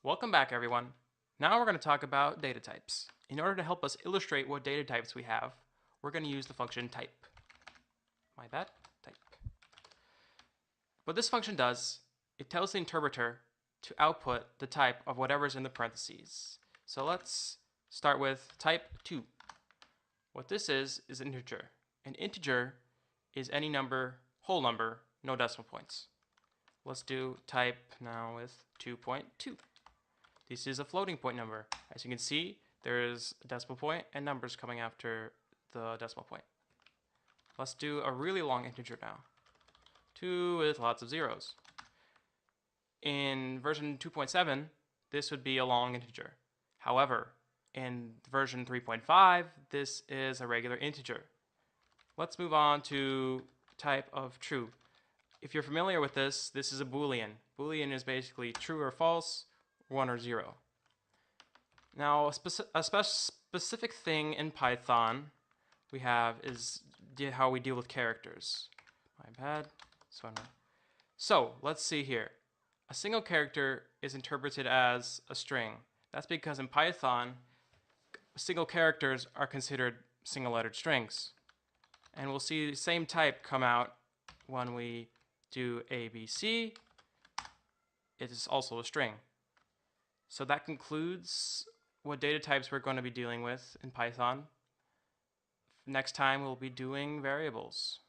Welcome back, everyone. Now we're going to talk about data types. In order to help us illustrate what data types we have, we're going to use the function type. Type. What this function does, it tells the interpreter to output the type of whatever's in the parentheses. So let's start with type 2. What this is an integer. An integer is any number, whole number, no decimal points. Let's do type now with 2.2. This is a floating point number. As you can see, there is a decimal point and numbers coming after the decimal point. Let's do a really long integer now. 2 with lots of zeros. In version 2.7, this would be a long integer. However, in version 3.5, this is a regular integer. Let's move on to type of true. If you're familiar with this, this is a Boolean. Boolean is basically true or false, 1 or 0. Now, a specific thing in Python we have is how we deal with characters. So let's see here. A single character is interpreted as a string. That's because in Python, single characters are considered single-lettered strings. And we'll see the same type come out when we do ABC. It is also a string. So that concludes what data types we're going to be dealing with in Python. Next time we'll be doing variables.